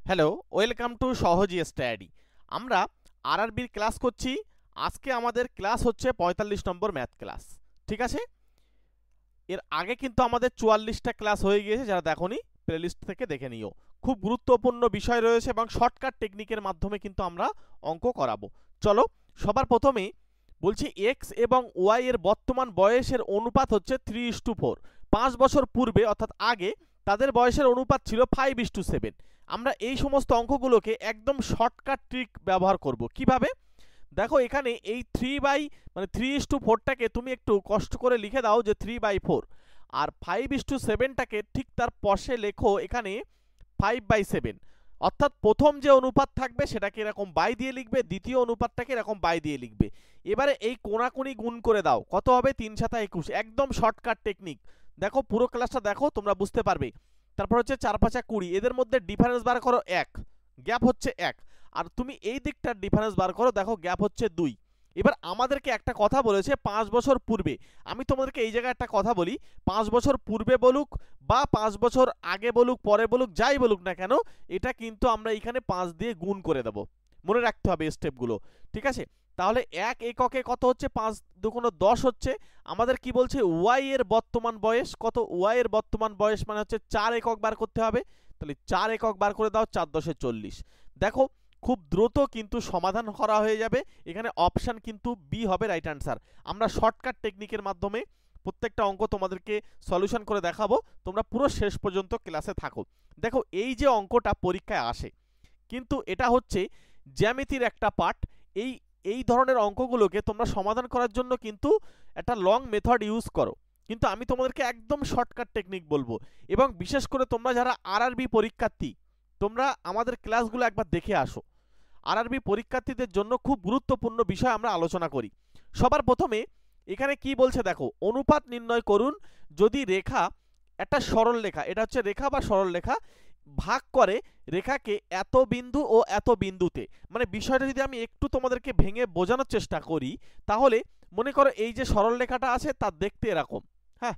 Hello, welcome to সহজ study. আমরা আরআরবির class করছি। আজকে আমাদের ক্লাস হচ্ছে ৪৫ নম্বর ম্যাথ ক্লাস। ঠিক আছে, এর আগে কিন্তু আমাদের ৪৪টা ক্লাস হয়ে গিয়েছে, যারা দেখোনি প্লেলিস্ট থেকে দেখে নিও। খুব গুরুত্বপূর্ণ বিষয় রয়েছে এবং শর্টকাট টেকনিকের মাধ্যমে কিন্তু আমরা অঙ্ক করাবো। চলো, সবার প্রথমে বলছি এক্স এবং ওয়াই এর বর্তমান বয়সের অনুপাত হচ্ছে 3:4। ৫ বছর পূর্বে অর্থাৎ আগে তাদের বয়সের অনুপাত ছিল 5:7। আমরা এই সমস্ত অঙ্কগুলোকে একদম শর্টকাট ট্রিক ব্যবহার করব। কিভাবে? দেখো, এখানে এই 3:4টাকে তুমি একটু কষ্ট করে লিখে দাও যে 3/4, আর 5:7টাকে ঠিক তার পাশে লেখো এখানে 5/7। অর্থাৎ প্রথম যে অনুপাত থাকবে সেটাকে এরকম বাই দিয়ে লিখবে, দ্বিতীয় অনুপাতটাকে এরকম বাই দিয়ে লিখবে। এবারে এই কোণাকুণি গুণ করে দাও, কত হবে? 3 × 7 = 21। একদম শর্টকাট টেকনিক। দেখো, পুরো ক্লাসটা দেখো, তোমরা বুঝতে পারবে। তারপর হচ্ছে 4 × 5 = 20, এদের মধ্যে ডিফারেন্স বার করো 1, গ্যাপ হচ্ছে 1। আর তুমি এই দিকটার ডিফারেন্স বার করো, দেখো গ্যাপ হচ্ছে 2। এবার আমাদেরকে একটা কথা বলেছে 5 বছর পূর্বে। আমি তোমাদেরকে এই জায়গায় একটা কথা বলি, 5 বছর পূর্বে বলুক বা 5 বছর আগে বলুক, পরে বলুক, যাই বলুক না কেন, এটা কিন্তু আমরা এখানে 5 দিয়ে গুণ করে দেব। মনে রাখতে হবে স্টেপগুলো। ঠিক আছে, তাহলে 1 এককে কত হচ্ছে? 5 × 2 = 10 হচ্ছে। আমাদের কি বলছে? ওয়াই এর বর্তমান বয়স কত? ওয়াই এর বর্তমান বয়স মানে হচ্ছে 4 একক বার করতে হবে। তাহলে 4 একক বার করে দাও, 4 × 10 = 40। দেখো, খুব দ্রুত কিন্তু সমাধান করা হয়ে যাবে। এখানে অপশান কিন্তু বি হবে রাইট অ্যান্সার। আমরা শর্টকাট টেকনিকের মাধ্যমে প্রত্যেকটা অঙ্ক তোমাদেরকে সলিউশন করে দেখাবো। তোমরা পুরো শেষ পর্যন্ত ক্লাসে থাকো। দেখো, এই যে অঙ্কটা পরীক্ষায় আসে, কিন্তু এটা হচ্ছে জ্যামিতির একটা পার্ট। এই এই ধরনের অঙ্কগুলোকে তোমরা সমাধান করার জন্য কিন্তু একটা লং মেথড ইউজ করো, কিন্তু আমি তোমাদেরকে একদম শর্টকাট টেকনিক বলবো। এবং বিশেষ করে তোমরা যারা আরআরবি পরীক্ষার্থী, তোমরা আমাদের ক্লাসগুলো একবার দেখে আসো। আরআরবি পরীক্ষার্থীদের জন্য খুব গুরুত্বপূর্ণ বিষয় আমরা আলোচনা করি। সবার প্রথমে এখানে কি বলছে দেখো, অনুপাত নির্ণয় করুন যদি রেখা, একটা সরল রেখা, এটা হচ্ছে রেখা বা সরল রেখা, ভাগ করে রেখাকে এত বিন্দু ও এত বিন্দুতে। মানে বিষয়টা যদি আমি একটু তোমাদেরকে ভেঙে বোঝানোর চেষ্টা করি, তাহলে মনে করো এই যে সরল রেখাটা আছে তার দেখতে এরকম। হ্যাঁ,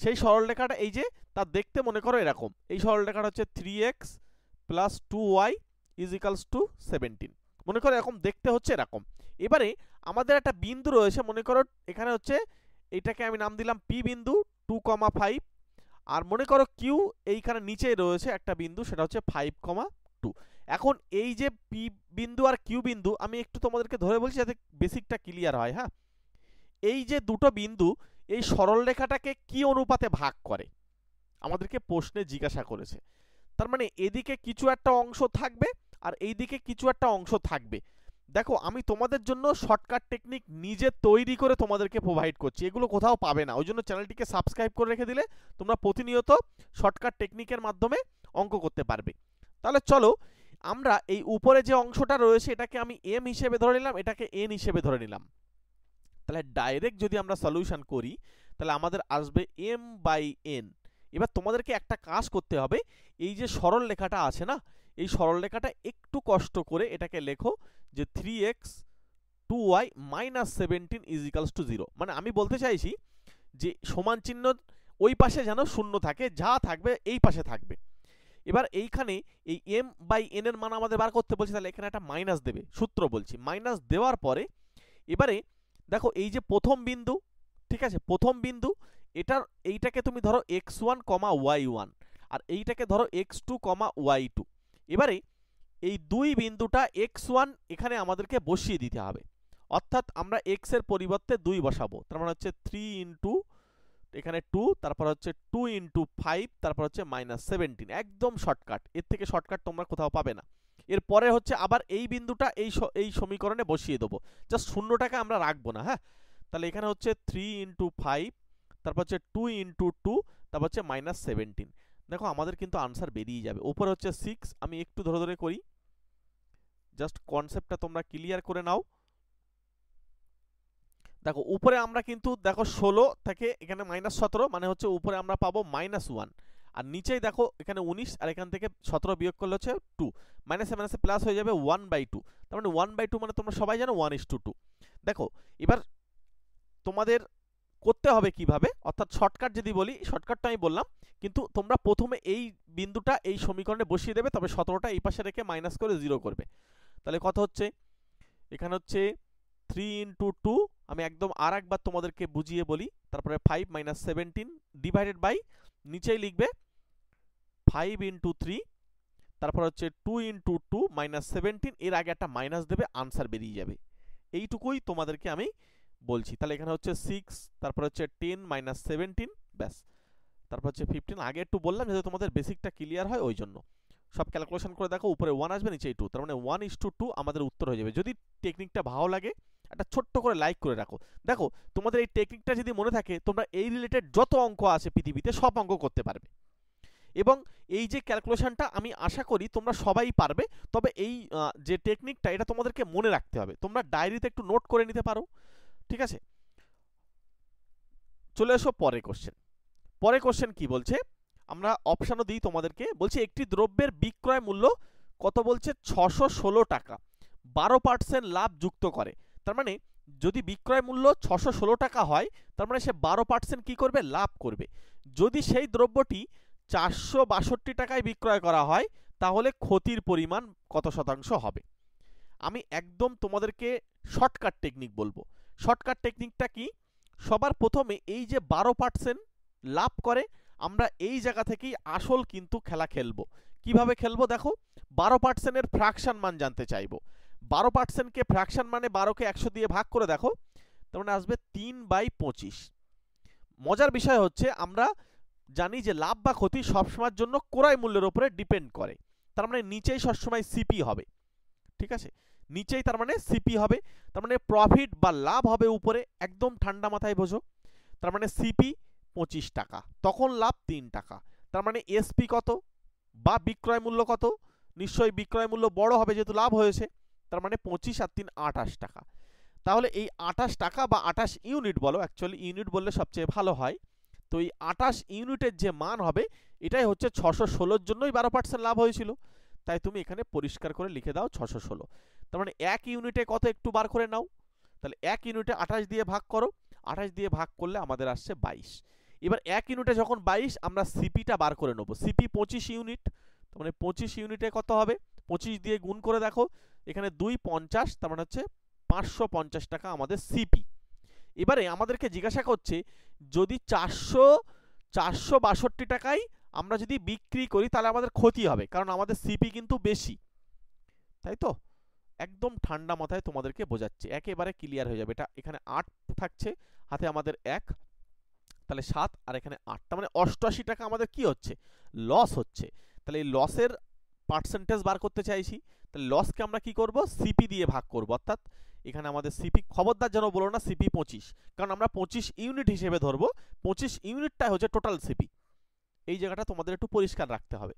সেই সরল রেখাটা এই যে তার দেখতে মনে করো এরকম। এই সরল রেখাটা হচ্ছে 3x + 2y = 17। মনে করো এরকম দেখতে হচ্ছে এরকম। এবারে আমাদের একটা বিন্দু রয়েছে, মনে করো এখানে হচ্ছে, এটাকে আমি নাম দিলাম পি বিন্দু 2,5। আর মনে করো কিউ এইখানে নিচে রয়েছে একটা বিন্দু, সেটা হচ্ছে 5,2। এখন এই যে পি বিন্দু আর কিউ বিন্দু আমি একটু তোমাদেরকে ধরে বলছি যাতে বেসিকটা ক্লিয়ার হয়। হ্যাঁ, এই যে দুটো বিন্দু এই সরল রেখাটাকে কি অনুপাতে ভাগ করে আমাদেরকে প্রশ্নে জিজ্ঞাসা করেছে। তার মানে এদিকে কিছু একটা অংশ থাকবে আর এইদিকে কিছু একটা অংশ থাকবে। দেখো, আমি তোমাদের জন্য শর্টকাট টেকনিক নিজে তৈরি করে তোমাদেরকে প্রোভাইড করছি, এগুলো কোথাও পাবে না। ওই জন্য চ্যানেলটিকে সাবস্ক্রাইব করে রেখে দিলে তোমরা প্রতিনিয়ত শর্টকাট টেকনিকের মাধ্যমে অঙ্ক করতে পারবে। তাহলে চলো, আমরা এই উপরে যে অংশটা রয়েছে এটাকে আমি এম হিসেবে ধরে নিলাম, এটাকে এন হিসেবে ধরে নিলাম। তাহলে ডাইরেক্ট যদি আমরা সলিউশন করি, তাহলে আমাদের আসবে m/n। এবার তোমাদেরকে একটা কাজ করতে হবে, এই যে সরল রেখাটা আছে না, এই সরল রেখাটা একটু কষ্ট করে এটাকে লেখো যে 3x 2y - 17 = 0। মানে আমি বলতে চাইছি যে সমান চিহ্ন ওই পাশে যেন শূন্য থাকে, যা থাকবে এই পাশে থাকবে। এবার এইখানে এই m/n এর মান আমাদের বার করতে বলছি, তাহলে এখানে একটা মাইনাস দেবে। সূত্র বলছি, মাইনাস দেওয়ার পরে এবারে দেখো এই যে প্রথম বিন্দু, ঠিক আছে, প্রথম বিন্দু এইটাকে তুমি ধরো x1, y1, আর এইটাকে ধরো x2, y2। এবারে এই দুই বিন্দুটা x1 এখানে আমাদেরকে বসিয়ে দিতে হবে। অর্থাৎ আমরা x এর পরিবর্তে 2 বসাবো। তার মানে হচ্ছে 3 এখানে 2, তারপর হচ্ছে 2 × 5, তারপর হচ্ছে -17। একদম শর্টকাট, এর থেকে শর্টকাট তোমরা কোথাও পাবে না। এরপরে হচ্ছে আবার এই বিন্দুটা এই সমীকরণে বসিয়ে দেবো, জাস্ট শূন্যটাকে আমরা রাখবো না। হ্যাঁ, তাহলে এখানে হচ্ছে 3 × 5, তারপর হচ্ছে 2 × 2, তারপর হচ্ছে -17। দেখো, আমাদের কিন্তু আনসার বেরিয়ে যাবে। উপরে হচ্ছে 6, আমি একটু ধরে ধরে করি, জাস্ট কনসেপ্টটা তোমরা ক্লিয়ার করে নাও। দেখো, উপরে আমরা কিন্তু দেখো 16 থেকে এখানে -17, মানে হচ্ছে উপরে আমরা পাবো -1, আর নিচেই দেখো এখানে 19, আর এখান থেকে 17 বিয়োগ করলে হচ্ছে 2, মাইনাসে মাইনাসে প্লাস হয়ে যাবে 1/2। তার মানে 1/2 মানে তোমরা সবাই জানো 1:2। দেখো, এবার তোমাদের করতে হবে কিভাবে, অর্থাৎ শর্টকাট যদি বলি, শর্টকাটটা আমি বললাম, কিন্তু তোমরা প্রথমে এই বিন্দুটা এই সমীকরণে বসিয়ে দেবে, তবে 17টা এই পাশে রেখে মাইনাস করে 0 করবে। তাহলে কত হচ্ছে, এখানে হচ্ছে 3 ইন্টু 2, আমি একদম আর একবার তোমাদেরকে বুঝিয়ে বলি, তারপরে 5 মাইনাস 17 ডিভাইডেড বাই, নিচেই লিখবে 5 ইন্টু 3, তারপর হচ্ছে 2 ইন্টু 2 মাইনাস 17, এর আগে একটা মাইনাস দেবে, আনসার বেরিয়ে যাবে। এইটুকুই তোমাদেরকে আমি বলছি। তাহলে এখানে হচ্ছে 6, তারপর হচ্ছে 10 মাইনাস 17, ব্যাস, তারপর হচ্ছে 15। আগে একটু বললাম যাতে তোমাদের বেসিকটা ক্লিয়ার হয়, ওই জন্য। সব ক্যালকুলেশন করে দেখো, উপরে 1 আসবে, নিচেই 2, তার মানে 1:2 আমাদের উত্তর হয়ে যাবে। যদি টেকনিকটা ভালো লাগে একটা ছোট্ট করে লাইক করে রাখো। দেখো তোমাদের এই টেকনিকটা যদি মনে থাকে, তোমরা এই রিলেটেড যত অঙ্ক আছে পৃথিবীতে সব অঙ্ক করতে পারবে। এবং এই যে ক্যালকুলেশনটা আমি আশা করি তোমরা সবাই পারবে, তবে এই যে টেকনিকটা এটা তোমাদেরকে মনে রাখতে হবে। তোমরা ডায়েরিতে একটু নোট করে নিতে পারো, ঠিক আছে। চলে এসো পরের কোশ্চেন। পরের কোশ্চেন কি বলছে, আমরা অপশানও দিই তোমাদেরকে। বলছে একটি দ্রব্যের বিক্রয় মূল্য কত, বলছে 616 টাকা, 12% লাভ যুক্ত করে। তার মানে যদি বিক্রয় মূল্য 616 টাকা হয়, তার মানে সে 12% কি করবে, লাভ করবে। যদি সেই দ্রব্যটি 462 টাকায় বিক্রয় করা হয়, তাহলে ক্ষতির পরিমাণ কত শতাংশ হবে। আমি একদম তোমাদেরকে শর্টকাট টেকনিক বলবো। শর্টকাট টেকনিকটা কি, সবার প্রথমে এই যে 12% লাভ করে, আমরা এই জায়গা থেকেই আসল কিন্তু খেলা খেলবো। কিভাবে খেলবো দেখো, 12% এর ফ্র্যাকশন মান জানতে চাইবো। 12% কে ফ্র্যাকশন মানে 12কে 100 দিয়ে ভাগ করে দেখো, তার মানে আসবে 3/25। মজার বিষয় হচ্ছে আমরা জানি যে লাভ বা ক্ষতি সবসময়ের জন্য ক্রয় মূল্যের উপরে ডিপেন্ড করে, তার মানে নিচেই সবসময় সিপি হবে, ঠিক আছে, নিচেই তার মানে সিপি হবে। তার মানে প্রফিট বা লাভ হবে উপরে, একদম ঠান্ডা মাথায় বোঝো। তার মানে সিপি 25 টাকা, তখন লাভ 3 টাকা। তার মানে এসপি কত বা বিক্রয় মূল্য কত, নিশ্চয়ই বিক্রয় মূল্য বড় হবে যেহেতু লাভ হয়েছে, তার মানে 25 আর 3 28 টাকা। তাহলে এই 28 টাকা বা 28 ইউনিট বলো, অ্যাকচুয়ালি ইউনিট বললে সবচেয়ে ভালো হয়। তো এই 28 ইউনিটের যে মান হবে, এটাই হচ্ছে 616-র জন্যই 12% লাভ হয়েছিল। তাই তুমি এখানে পরিষ্কার করে লিখে দাও 616। তার মানে 1 ইউনিটে কত একটু বার করে নাও, তাহলে 1 ইউনিটে 28 দিয়ে ভাগ করো, 28 দিয়ে ভাগ করলে আমাদের আসছে 22। এবার 1 ইউনিটে যখন 22, আমরা সিপিটা বার করে নেব। সিপি 25 ইউনিট, তার মানে 25 ইউনিটে কত হবে, 25 দিয়ে গুণ করে দেখো, এখানে 2 50, তার মানে হচ্ছে 550 টাকা আমাদের সিপি। এবারে আমাদেরকে জিজ্ঞাসা করছে যদি 462 টাকায় আমরা যদি বিক্রি করি, তাহলে আমাদের ক্ষতি হবে, কারণ আমাদের সিপি কিন্তু বেশি, তাই তো। একদম ঠান্ডা মাথায় তোমাদেরকে বোঝাচ্ছে, একেবারে ক্লিয়ার হয়ে যাবে। এটা এখানে 8 থাকছে, হাতে আমাদের 1, তাহলে 7 আর এখানে 8, তার মানে 88 টাকা আমাদের কি হচ্ছে, লস হচ্ছে। তাহলে এই লসের পার্সেন্টেজ বার করতে চাইছি, তাহলে লসকে আমরা কি করব, সিপি দিয়ে ভাগ করব। অর্থাৎ এখানে আমাদের সিপি, খবরদার যেন বলো না সিপি 25, কারণ আমরা 25 ইউনিট হিসেবে ধরবো, 25 ইউনিটটাই হচ্ছে টোটাল সিপি। এই জায়গাটা তোমাদের একটু পরিষ্কার রাখতে হবে।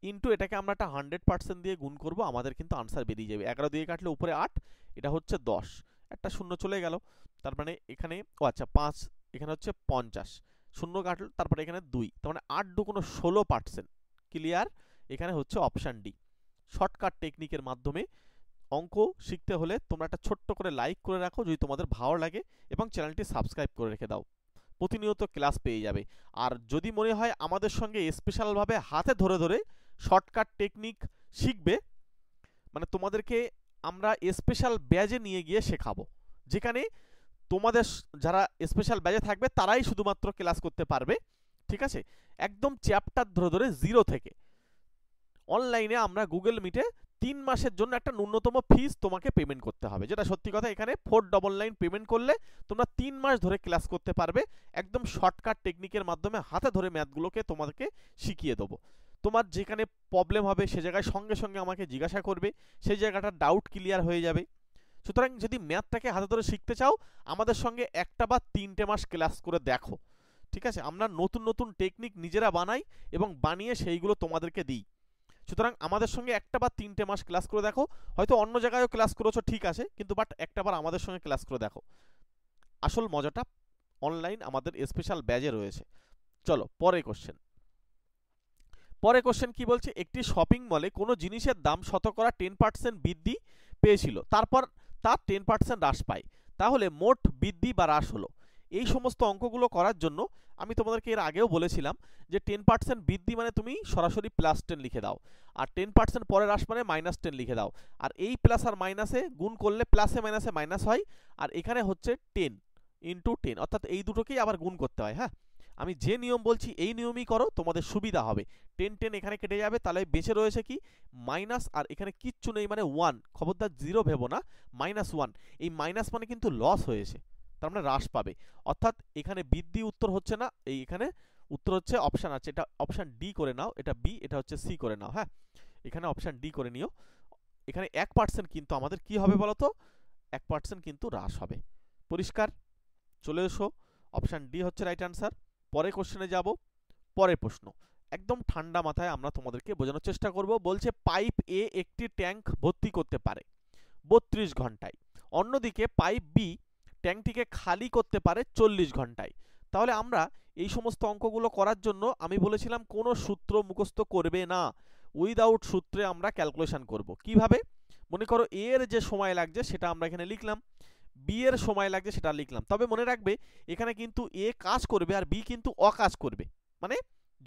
ইনটু এটাকে আমরা একটা 100% দিয়ে গুণ করব, আমাদের কিন্তু আনসার বেরিয়ে যাবে। 11 দিয়ে কাটলে উপরে 8, এটা হচ্ছে 10, একটা শূন্য চলে গেল। তার মানে এখানে আচ্ছা 5, এখানে হচ্ছে 50, শূন্য কাটল, তারপরে এখানে 2, তার মানে 8 2 16%। ক্লিয়ার, এখানে হচ্ছে অপশান ডি। শর্টকাট টেকনিকের মাধ্যমে অঙ্ক শিখতে হলে তোমরা একটা ছোট্ট করে লাইক করে রাখো যদি তোমাদের ভালো লাগে, এবং চ্যানেলটি সাবস্ক্রাইব করে রেখে দাও, প্রতিনিয়ত ক্লাস পেয়ে যাবে। আর যদি মনে হয় আমাদের সঙ্গে স্পেশালভাবে হাতে ধরে ধরে শর্টকাট টেকনিক শিখবে, মানে তোমাদেরকে আমরা স্পেশাল ব্যাজে নিয়ে গিয়ে শেখাবো, যেখানে তোমাদের যারা স্পেশাল ব্যাজে থাকবে তারাই শুধুমাত্র ক্লাস করতে পারবে, ঠিক আছে। একদম চ্যাপ্টার ধরে ধরে জিরো থেকে অনলাইনে আমরা গুগল মিটে 3 মাসের জন্য একটা ন্যূনতম ফিস তোমাকে পেমেন্ট করতে হবে, যেটা সত্যি কথা। এখানে 499 পেমেন্ট করলে তোমরা 3 মাস ধরে ক্লাস করতে পারবে, একদম শর্টকাট টেকনিকের মাধ্যমে হাতে ধরে ম্যাথগুলোকে তোমাদেরকে শিখিয়ে দেবো। তোমার যেখানে প্রবলেম হবে সে জায়গায় সঙ্গে সঙ্গে আমাকে জিজ্ঞাসা করবে, সেই জায়গাটা ডাউট ক্লিয়ার হয়ে যাবে। সুতরাং যদি ম্যাথটাকে হাতে ধরে শিখতে চাও, আমাদের সঙ্গে একটা বা 3টে মাস ক্লাস করে দেখো, ঠিক আছে। আমরা নতুন নতুন টেকনিক নিজেরা বানাই এবং বানিয়ে সেইগুলো তোমাদেরকে দিই। সুতরাং আমাদের সঙ্গে একটা বা 3টে মাস ক্লাস করে দেখো, হয়তো অন্য জায়গায়ও ক্লাস করেছো ঠিক আছে, কিন্তু বাট একটা বার আমাদের সঙ্গে ক্লাস করে দেখো, আসল মজাটা অনলাইন আমাদের স্পেশাল ব্যাজে রয়েছে। চলো পরের কোশ্চেন। পরের কোশ্চেন কি বলছে, একটি শপিং মলে কোনো জিনিসের দাম শতকরা 10% বৃদ্ধি পেয়েছিল, তারপর তার 10% হ্রাস পায়, তাহলে মোট বৃদ্ধি বা হ্রাস হলো। এই সমস্ত অঙ্কগুলো করার জন্য আমি তোমাদেরকে এর আগেও বলেছিলাম যে 10% বৃদ্ধি মানে তুমি সরাসরি +10 লিখে দাও, আর 10% পরে হ্রাস মানে -10 লিখে দাও, আর এই প্লাস আর মাইনাসে গুণ করলে প্লাসে মাইনাসে মাইনাস হয়, আর এখানে হচ্ছে 10 × 10, অর্থাৎ এই দুটোকেই আবার গুণ করতে হয়। হ্যাঁ, আমি যে নিয়ম বলছি এই নিয়মই করো, তোমাদের সুবিধা হবে। 10 10 এখানে কেটে যাবে, তাহলে বেঁচে রয়েছে কি মাইনাস, আর এখানে কিচ্ছু নেই মানে 1, খবরদার 0 ভেবো না, -1। এই মাইনাস মানে কিন্তু লস হয়েছে, তার মানে হ্রাস পাবে, অর্থাৎ এখানে বৃদ্ধি উত্তর হচ্ছে না, এই এখানে উত্তর হচ্ছে অপশান আছে, এটা অপশান ডি করে নাও, এটা বি, এটা হচ্ছে সি করে নাও। হ্যাঁ, এখানে অপশান ডি করে নিও। এখানে 1% কিন্তু আমাদের কি হবে বলতো, 1% কিন্তু হ্রাস হবে। পরিষ্কার? চলে এসো, অপশান ডি হচ্ছে রাইট আনসার। পরে কোশ্চেনে যাব। পরের প্রশ্ন একদম ঠান্ডা মাথায় আমরা তোমাদেরকে বোঝানোর চেষ্টা করব। বলছে পাইপ এ একটি ট্যাঙ্ক ভর্তি করতে পারে 32 ঘন্টায়, অন্যদিকে পাইপ বি ট্যাঙ্কটিকে খালি করতে পারে 40 ঘন্টায়। তাহলে আমরা এই সমস্ত অঙ্কগুলো করার জন্য আমি বলেছিলাম কোনো সূত্র মুখস্থ করবে না, উইদাউট সূত্রে আমরা ক্যালকুলেশন করব। কিভাবে? মনে করো এ এর যে সময় লাগছে সেটা আমরা এখানে লিখলাম, বি এর সময় লাগছে সেটা লিখলাম। তবে মনে রাখবে এখানে কিন্তু এ কাজ করবে আর বি কিন্তু অকাজ করবে, মানে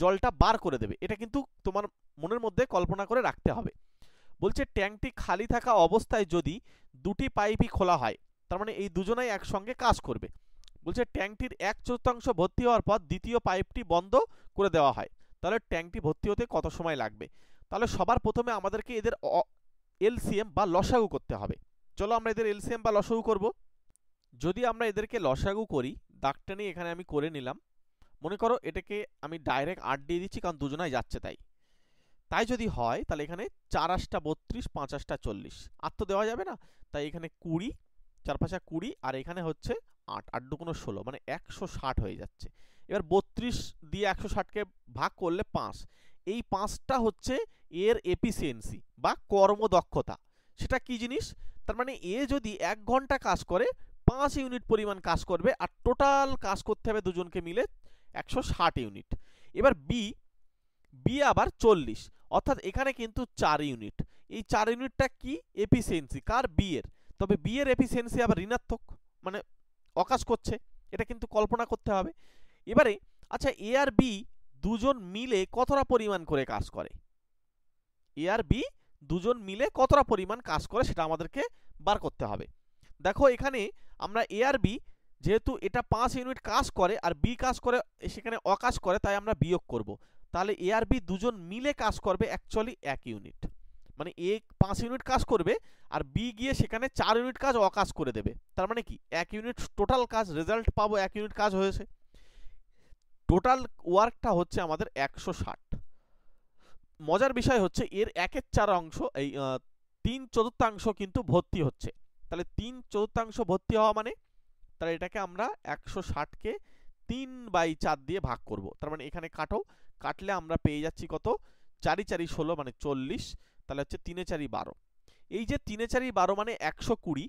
জলটা বার করে দেবে, এটা কিন্তু তোমার মনের মধ্যে কল্পনা করে রাখতে হবে। বলছে ট্যাঙ্কটি খালি থাকা অবস্থায় যদি দুটি পাইপই খোলা হয়, তার মানে এই দুজনেই একসঙ্গে কাজ করবে। বলছে ট্যাঙ্কটির 1/4 ভর্তি হওয়ার পর দ্বিতীয় পাইপটি বন্ধ করে দেওয়া হয়, তাহলে ট্যাঙ্কটি ভর্তি হতে কত সময় লাগবে? তাহলে সবার প্রথমে আমাদেরকে এদের এলসিএম বা লসাগু করতে হবে। চলো আমরা এদের এলসিএম বা লসাগু করব। যদি আমরা এদেরকে লসাগু করি, দাগটা নিয়ে এখানে আমি করে নিলাম। মনে করো এটাকে আমি ডাইরেক্ট 8 দিয়ে দিচ্ছি, কারণ দুজনাই যাচ্ছে তাই। তাই যদি হয় তাহলে এখানে 4 8 32, 5 8 40, 8 তো দেওয়া যাবে না, তাই এখানে 20, 4 5 20, আর এখানে হচ্ছে 8 8 2 16, মানে 160 হয়ে যাচ্ছে। এবার 32 দিয়ে 160কে ভাগ করলে 5, এই 5টা হচ্ছে এর এফিসিয়েন্সি বা কর্মদক্ষতা। সেটা কি জিনিস? তার মানে এ যদি 1 ঘন্টা কাজ করে 5 ইউনিট পরিমাণ কাজ করবে, আর টোটাল কাজ করতে হবে দুজনকে মিলে 160 ইউনিট। এবার বি আবার 40, অর্থাৎ এখানে কিন্তু 4 ইউনিট। এই 4 ইউনিটটা কি এফিসিয়েন্সি কার? বি এর। তবে বি এর এফিসিয়েন্সি আবার ঋণাত্মক, মানে অকাজ করছে, এটা কিন্তু কল্পনা করতে হবে। এবারে আচ্ছা এ আর বি দুজন মিলে কতটা পরিমাণ করে কাজ করে? এ আর বি দুজন মিলে কতটা পরিমাণ কাজ করে সেটা আমাদেরকে বার করতে হবে। দেখো এখানে আমরা এ আর বি, যেহেতু এটা 5 ইউনিট কাজ করে আর বি কাজ করে সেখানে অকাজ করে, তাই আমরা বিয়োগ করব। তাহলে এ আর বি দুজন মিলে কাজ করবে অ্যাকচুয়ালি 1 ইউনিট, মানে এ 5 ইউনিট কাজ করবে আর বি গিয়ে সেখানে 4 ইউনিট কাজ অকাজ করে দেবে। তার মানে কি 1 ইউনিট টোটাল কাজ, রেজাল্ট পাবো 1 ইউনিট কাজ হয়েছে। টোটাল ওয়ার্কটা হচ্ছে আমাদের 160। মজার বিষয় হচ্ছে এর 1/4 অংশ, এই 3/4 কিন্তু ভর্তি হচ্ছে। তাহলে 3/4 ভর্তি হওয়া মানে, তাহলে এটাকে আমরা 160কে 3/4 দিয়ে ভাগ করব। তার মানে এখানে কাটো, কাটলে আমরা পেয়ে যাচ্ছি কত? 4 4 16, মানে 40, তাহলে হচ্ছে 3 4 12। এই যে 3 4 12 মানে 120,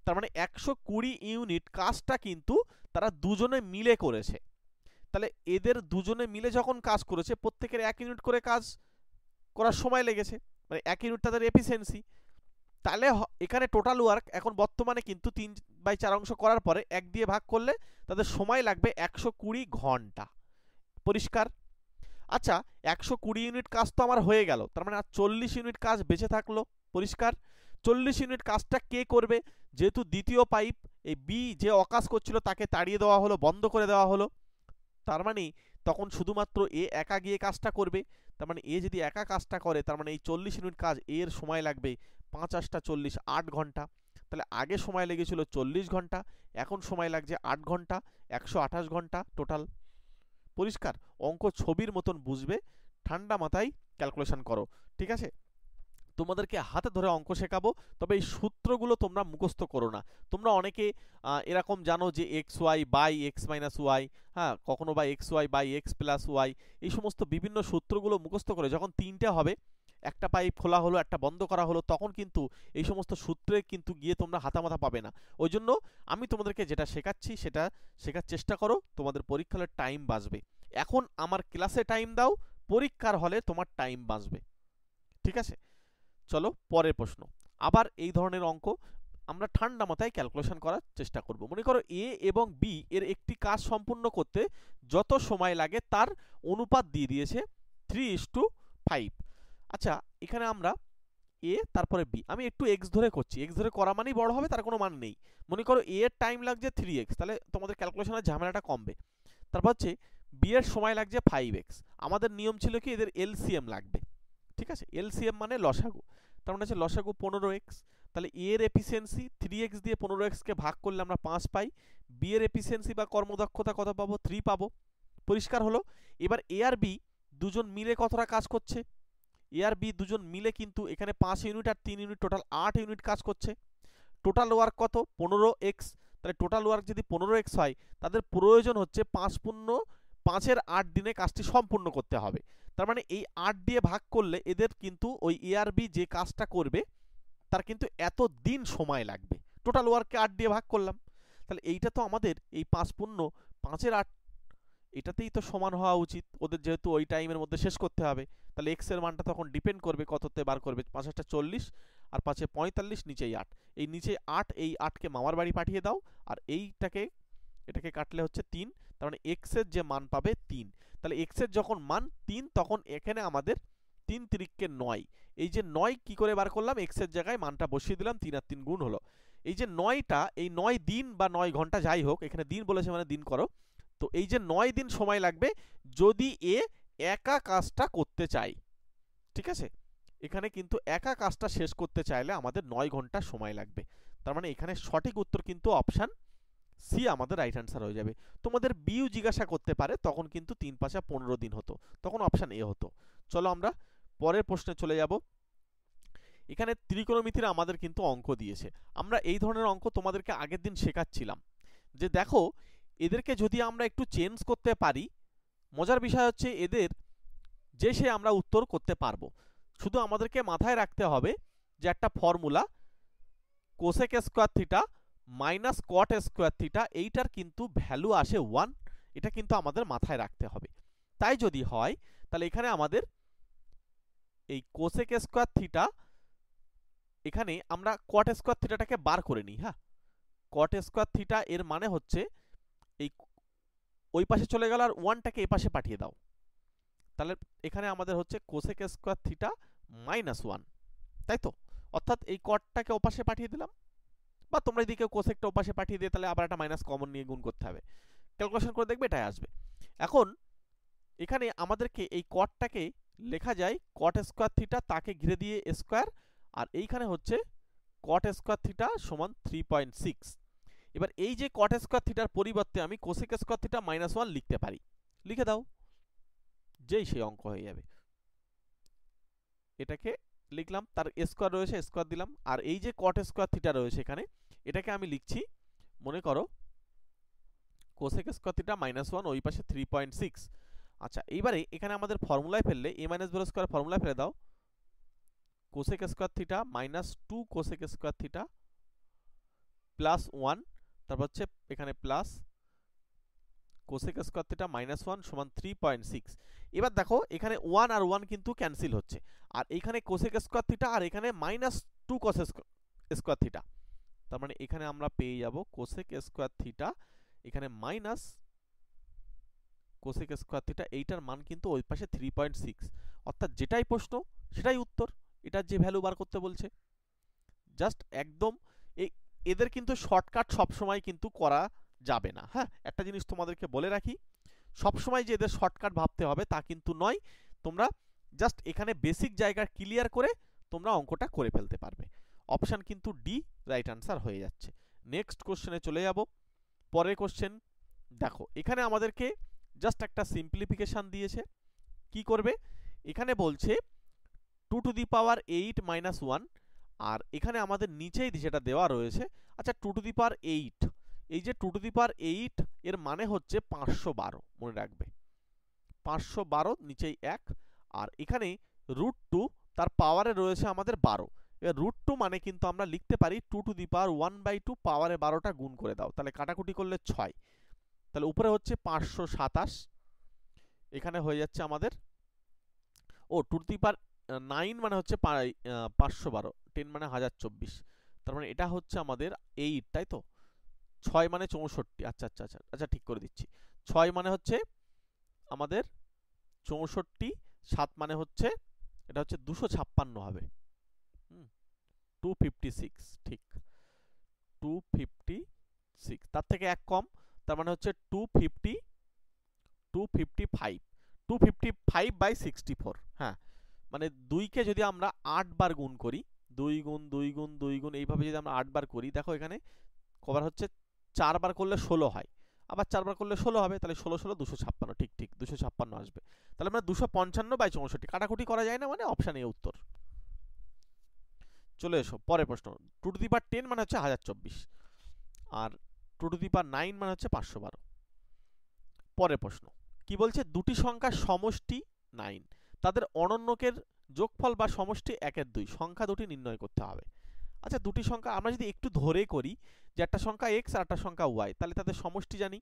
তার মানে 120 ইউনিট কাজটা কিন্তু তারা দুজনে মিলে করেছে। তাহলে এদের দুজনে মিলে যখন কাজ করেছে, প্রত্যেকের 1 ইউনিট করে কাজ করার সময় লেগেছে, মানে 1 ইউনিট তাদের এফিসিয়েন্সি। তাহলে এখানে টোটাল ওয়ার্ক এখন বর্তমানে কিন্তু 3/4 অংশ করার পরে 1 দিয়ে ভাগ করলে তাদের সময় লাগবে 120 ঘন্টা। পরিষ্কার? আচ্ছা 120 ইউনিট কাজ তো আমার হয়ে গেল, তার মানে আর 40 ইউনিট কাজ বেঁচে থাকলো। পরিষ্কার? 40 ইউনিট কাজটা কে করবে? যেহেতু দ্বিতীয় পাইপ এই বি যে অকাজ করছিল তাকে তাড়িয়ে দেওয়া হলো, বন্ধ করে দেওয়া হলো, তার মানে তখন শুধুমাত্র এ একা গিয়ে কাজটা করবে। তার মানে এ যদি একা কাজটা করে, তার মানে এই 40 ইউনিট কাজ এর সময় লাগবে 5 8 40, 8 ঘন্টা। তাহলে আগে সময় লেগেছিল 40 ঘন্টা, এখন সময় লাগছে 8 ঘন্টা, 128 ঘন্টা টোটাল। পরিষ্কার? অঙ্ক ছবির মতন বুঝবে, ঠান্ডা মাথায় ক্যালকুলেশন করো, ঠিক আছে? তোমাদেরকে হাতে ধরে অঙ্ক শেখাবো, তবে এই সূত্রগুলো তোমরা মুখস্থ করো না। তোমরা অনেকে এরকম জানো যে x y by x minus y, হ্যাঁ, কখনো বা x y by x plus y, এই সমস্ত বিভিন্ন সূত্রগুলো মুখস্থ করে যখন 3টে হবে, একটা পাইপ খোলা হলো একটা বন্ধ করা হলো, তখন কিন্তু এই সমস্ত সূত্রে কিন্তু গিয়ে তোমরা হাতামাথা পাবে না। ওই জন্য আমি তোমাদেরকে যেটা শেখাচ্ছি সেটা শেখার চেষ্টা করো, তোমাদের পরীক্ষার হলে টাইম বাঁচবে। এখন আমার ক্লাসে টাইম দাও, পরীক্ষার হলে তোমার টাইম বাঁচবে। ঠিক আছে? চলো পরের প্রশ্ন। আবার এই ধরনের অঙ্ক, আমরা ঠান্ডা মাথায় ক্যালকুলেশন করার চেষ্টা করব। মনে করো এ এবং বি এর একটি কাজ সম্পূর্ণ করতে যত সময় লাগে তার অনুপাত দিয়ে দিয়েছে 3:5। আচ্ছা, এখানে আমরা এ তারপরে বি, আমি একটু এক্স ধরে করছি, এক্স ধরে করা মানেই বড় হবে তার কোনো মান নেই। মনে করো এ এর টাইম লাগছে 3x, তাহলে তোমাদের ক্যালকুলেশনের ঝামেলাটা কমবে। তারপর হচ্ছে বি এর সময় লাগছে 5x, আমাদের নিয়ম ছিল কি এদের এলসিএম লাগবে, ঠিক আছে, এলসিএম মানে লসাগু, তার মানে হচ্ছে লসাগু 15x। তাহলে এ এর এফিসিয়েন্সি 3x দিয়ে 15x কে ভাগ করলে আমরা 5 পাই, বি এর এফিসিয়েন্সি বা কর্মদক্ষতা কত পাবো, 3 পাবো। পরিষ্কার হলো? এবার এ আর বি দুজন মিলে কতটা কাজ করছে, এ আর বি দুজন মিলে কিন্তু এখানে 5 ইউনিট আর 3 ইউনিট টোটাল 8 ইউনিট কাজ করছে। টোটাল ওয়ার্ক কত, 15x। তাহলে টোটাল ওয়ার্ক যদি 15x হয়, তাদের প্রয়োজন হচ্ছে 5×5 8 দিনে কাজটি সম্পূর্ণ করতে হবে। তার মানে এই 8 দিয়ে ভাগ করলে এদের কিন্তু ওই এআরবি যে কাজটা করবে তার কিন্তু এত দিন সময় লাগবে। টোটাল ওয়ার্ককে 8 দিয়ে ভাগ করলাম, তাহলে এইটা তো আমাদের এই 5×5 8 এটাতেই তো সমান হওয়া উচিত ওদের, যেহেতু ওই টাইমের মধ্যে শেষ করতে হবে। তাহলে এক্স এর মানটা তখন ডিপেন্ড করবে কততে বার করবে, 5 40 আর 5 45, নিচেই 8, এই নিচে 8, এই 8কে মামার বাড়ি পাঠিয়ে দাও, আর এটাকে কাটলে হচ্ছে 3, তার মানে এক্স এর যে মান পাবে 3। তাহলে এক্স এর যখন মান 3, তখন এখানে আমাদের 3 3 9, এই যে 9 কি করে বার করলাম, এক্স এর জায়গায় মানটা বসিয়ে দিলাম, 3 আর 3 গুণ হলো। এই যে 9টা, এই 9 দিন বা 9 ঘন্টা যাই হোক, এখানে দিন বলেছে মানে দিন করো, তো এই যে 9 দিন সময় লাগবে যদি এ একা কাজটা করতে চাই, ঠিক আছে, এখানে কিন্তু একা কাজটা শেষ করতে চাইলে আমাদের 9 ঘন্টা সময় লাগবে। তার মানে এখানে সঠিক উত্তর কিন্তু অপশান সি আমাদের রাইট অ্যান্সার হয়ে যাবে। তোমাদের বিও জিজ্ঞাসা করতে পারে, তখন কিন্তু 3 × 5 = 15 দিন হতো, তখন অপশান এ হতো। চলো আমরা পরের প্রশ্নে চলে যাব। এখানে ত্রিকোণমিতির আমাদের কিন্তু অঙ্ক দিয়েছে। আমরা এই ধরনের অঙ্ক তোমাদেরকে আগের দিন শেখাচ্ছিলাম, যে দেখো এদেরকে যদি আমরা একটু চেঞ্জ করতে পারি, মজার বিষয় হচ্ছে এদের যে সে আমরা উত্তর করতে পারবো। শুধু আমাদেরকে মাথায় রাখতে হবে যে একটা formula cosec square theta minus cot square theta, এইটার কিন্তু ভ্যালু আসে 1, এটা কিন্তু আমাদের মাথায় রাখতে হবে। তাই যদি হয় তাহলে এখানে আমাদের এই কোসেক স্কোয়ার থিটা, এখানে আমরা কট স্কোয়ার থিটাটাকে বার করে নিই। হ্যাঁ, কট স্কোয়ার থিটা এর মানে হচ্ছে এই ওই পাশে চলে গেল আর 1টাকে এই পাশে পাঠিয়ে দাও, তাহলে এখানে আমাদের হচ্ছে কোসেক স্কোয়ার থিটা -1, তাই তো, অর্থাৎ এই কটটাকে ওপাশে পাঠিয়ে দিলাম, বা তোমরা এদিকে কোসেকটা ওপাশে পাঠিয়ে দিয়ে তাহলে আবার একটা মাইনাস কমন নিয়ে গুণ করতে হবে, ক্যালকুলেশন করে দেখবে এটাই আসবে। এখন এখানে আমাদেরকে এই কটটাকে লেখা যায় কট স্কোয়ার থিটা, তাকে ঘিরে দিয়ে স্কোয়ার, আর এইখানে হচ্ছে কট স্কোয়ার থিটা সমান 3.6। এবার এই যে কট স্কোয়ার থিটার পরিবর্তে আমি কোসেক স্কোয়ার থিটা -1 লিখতে পারি, লিখে দাও, যেই সেই অঙ্ক হয়ে যাবে। এটাকে লিখলাম, তার স্কোয়ার রয়েছে স্কোয়ার দিলাম, আর এই যে কট স্কোয়ার থিটা রয়েছে এখানে, এটাকে আমি লিখছি, মনে করো কোসেক স্কোয়ার থিটা -1, ওই পাশে 3.6। আচ্ছা, এইবারে এখানে আমাদের ফর্মুলায় ফেললে a - b স্কোয়ার ফর্মুলায় ফেলে দাও, cosec square theta -2 cosec square theta +1, তারপর হচ্ছে এখানে প্লাস কোসেক স্কোয়ার থিটা -1 সমান 3.6। এবার দেখো এখানে 1 আর 1 কিন্তু ক্যান্সেল হচ্ছে, আর এখানে কোসেক স্কোয়ার থিটা আর এখানে -2 কোসেক স্কোয়ার থিটা, তার মানে এখানে আমরা পেয়ে যাব কোসেক স্কোয়ার থিটা এখানে মাইনাস কোসেক স্কোয়ার থিটা, এইটার মান কিন্তু ওই পাশে 3.6, অর্থাৎ যেটাই প্রশ্ন সেটাই উত্তর, এটার যে ভ্যালু বার করতে বলছে। জাস্ট একদম এদের কিন্তু শর্টকাট সবসময় কিন্তু করা যাবে না। হ্যাঁ, একটা জিনিস তোমাদেরকে বলে রাখি, সবসময় যে এদের শর্টকাট ভাবতে হবে তা কিন্তু নয়, তোমরা জাস্ট এখানে বেসিক জায়গা ক্লিয়ার করে তোমরা অঙ্কটা করে ফেলতে পারবে। অপশান কিন্তু ডি রাইট আনসার হয়ে যাচ্ছে। নেক্সট কোশ্চেনে চলে যাব। পরের কোশ্চেন দেখো, এখানে আমাদেরকে জাস্ট একটা সিম্পলিফিকেশন দিয়েছে, কি করবে, এখানে বলছে 2⁻8 - 1, আর এখানে আমাদের নিচেই যেটা দেওয়া রয়েছে, আচ্ছা 2⁻8, এই যে 2⁻8 এর মানে হচ্ছে 512, মনে রাখবে 512, নিচেই 1, আর এখানে √2, তার পাওয়ারে রয়েছে আমাদের 12। এবার √2 মানে কিন্তু আমরা লিখতে পারি 2⁻1/2, পাওয়ারে 12টা গুণ করে দাও, তাহলে কাটাকুটি করলে 6, তাহলে উপরে হচ্ছে 527, এখানে হয়ে যাচ্ছে আমাদের 2⁻9 মানে হচ্ছে 512, 10 মানে 1024, তার মানে এটা হচ্ছে আমাদের 8, তাই তো? 6 মানে 64, আচ্ছা আচ্ছা আচ্ছা আচ্ছা, ঠিক করে দিচ্ছি। 6 মানে হচ্ছে আমাদের 64, 7 মানে হচ্ছে এটা হচ্ছে 256 হবে। 256, ঠিক 256, তার থেকে এক কম, তার মানে হচ্ছে 255, 255/64। হ্যাঁ, মানে 2কে যদি আমরা 8 বার গুণ করি, 2 গুণ 2 গুণ 2 গুণ এইভাবে যদি আমরা 8 বার করি, দেখো এখানে কবার হচ্ছে, 4 বার করলে 16 হয়, আবার 4 বার করলে 16 হবে, তাহলে 16 16 256, ঠিক ঠিক 256 আসবে। তাহলে আমরা 255/64, কাটাকুটি করা যায় না, মানে অপশন এ উত্তর। চলে এসো পরের প্রশ্ন। 2^10 মানে হচ্ছে 1024, আর 2^9 মানে হচ্ছে 512। পরের প্রশ্ন কি বলছে, দুটি সংখ্যার সমষ্টি 9, তাদের অনন্যকের যোগফল বা সমষ্টি 1/2, সংখ্যা দুটি নির্ণয় করতে হবে। আচ্ছা, দুটি সংখ্যা আমরা যদি একটু ধরে করি যে একটা সংখ্যা x আর একটা সংখ্যা y, তাহলে তাদের সমষ্টি জানি।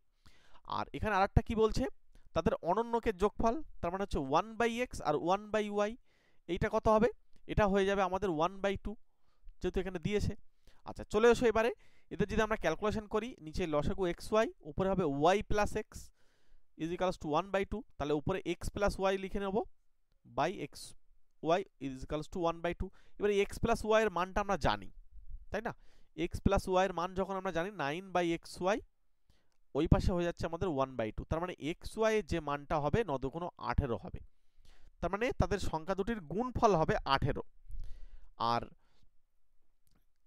আর এখানে আরেকটা কি বলছে, তাদের অনন্যকের যোগফল, তার মানে হচ্ছে 1/x আর 1/y, এইটা কত হবে? এটা হয়ে যাবে আমাদের 1/2, যেহেতু এখানে দিয়েছে। আচ্ছা, চলে এসো এবারে এদের যদি আমরা ক্যালকুলেশন করি, নিচে লসাগু xy, উপরে হবে y plus x is equals to 1/2, তাহলে উপরে x প্লাস ওয়াই লিখে নেব, by x y is equals to 1/2। এবারে x প্লাস ওয়াই এর মানটা আমরা জানি, তাই না? x প্লাস ওয়াই এর মান যখন আমরা জানি 9/xy, ওই পাশে হয়ে যাচ্ছে আমাদের 1/2, তার মানে xy এর যে মানটা হবে 9×9 18 হবে। তার মানে তাদের সংখ্যা দুটির গুণফল হবে 18, আর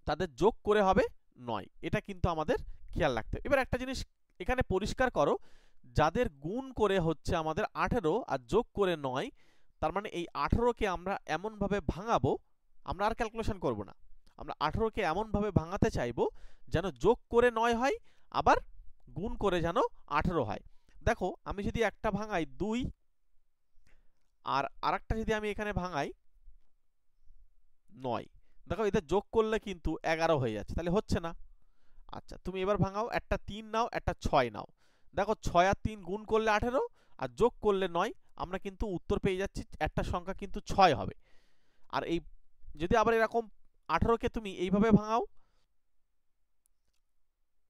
তাদের যোগ করে হবে 9। এটা কিন্তু আমাদের খেয়াল রাখতে হবে। এবার একটা জিনিস এখানে পরিষ্কার করো, যাদের গুণ করে হচ্ছে আমাদের 18 আর যোগ করে 9, তার মানে এই 18কে আমরা এমনভাবে ভাঙাবো, আমরা আর ক্যালকুলেশন করব না, আমরা 18কে এমনভাবে ভাঙাতে চাইবো যেন যোগ করে 9 হয়, আবার গুণ করে যেন 18 হয়। দেখো আমি যদি একটা ভাঙাই 2, আর আরেকটা যদি আমি এখানে ভাঙাই 9, দেখো এদের যোগ করলে কিন্তু 11 হয়ে যাচ্ছে, তাহলে হচ্ছে না। আচ্ছা, তুমি এবার ভাঙাও, একটা 3 নাও, একটা 6 নাও, দেখো 6 আর 3 গুণ করলে 18 আর যোগ করলে 9, আমরা কিন্তু উত্তর পেয়ে যাচ্ছি, একটা সংখ্যা কিন্তু 6 হবে। আর এই যদি আবার এরকম 18কে তুমি এইভাবে ভাঙাও,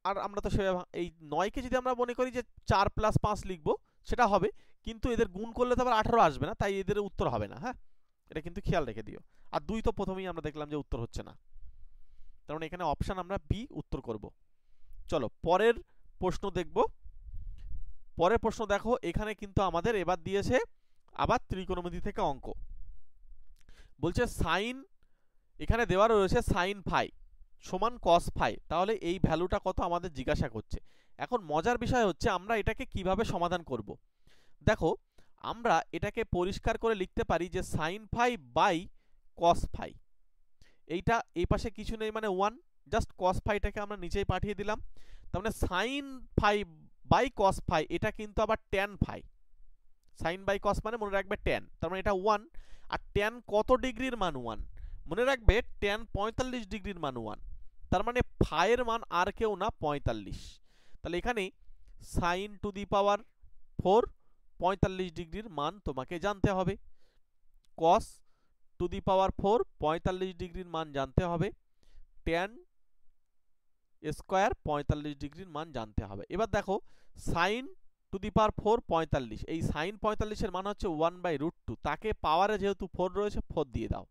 আর আমরা তো সেভাবে এই 9কে যদি আমরা মনে করি যে 4 + 5 লিখবো, সেটা হবে, কিন্তু এদের গুণ করলে তো আবার 18 আসবে না, তাই এদের উত্তর হবে না। হ্যাঁ, এটা কিন্তু খেয়াল রেখে দিও। আর 2 তো প্রথমেই আমরা দেখলাম যে উত্তর হচ্ছে না, তার মানে এখানে অপশন আমরা বি উত্তর করব। চলো পরের প্রশ্ন দেখব। পরের প্রশ্ন দেখো, এখানে কিন্তু আমাদের এবার দিয়েছে আবার ত্রিকোণমিতি থেকে অঙ্ক। বলছে সাইন, এখানে দেওয়া রয়েছে সাইন ফাই সমান কস ফাই, তাহলে এই ভ্যালুটা কত আমাদের জিজ্ঞাসা করছে। এখন মজার বিষয় হচ্ছে আমরা এটাকে কিভাবে সমাধান করব। দেখো আমরা এটাকে পরিষ্কার করে লিখতে পারি যে sine phi by cos phi, এইটা এই পাশে কিছু নেই মানে 1, জাস্ট কস ফাইটাকে আমরা নিচেই পাঠিয়ে দিলাম। তার মানে sine phi by cos phi, এটা কিন্তু আবার tan phi, sine by cos মানে মনে রাখবে ট্যান, তার মানে এটা 1। আর ট্যান কত ডিগ্রির মান 1, মনে রাখবে ট্যান 45 ডিগ্রির মান 1, তার মানে ফাইয়ের মান আর কেউ না 45। তাহলে এখানে সাইন টু দি পাওয়ার 4 45 ডিগ্রির মান তোমাকে জানতে হবে, কস টু দি পাওয়ার 4 45 ডিগ্রির মান জানতে হবে, ট্যান স্কয়ার 45 ডিগ্রির মান জানতে হবে। এবার দেখো সাইন টু দি পাওয়ার 4 45, এই সাইন 45 এর মান হচ্ছে 1/√2, তাকে পাওয়ারে যেহেতু 4 রয়েছে 4 দিয়ে দাও।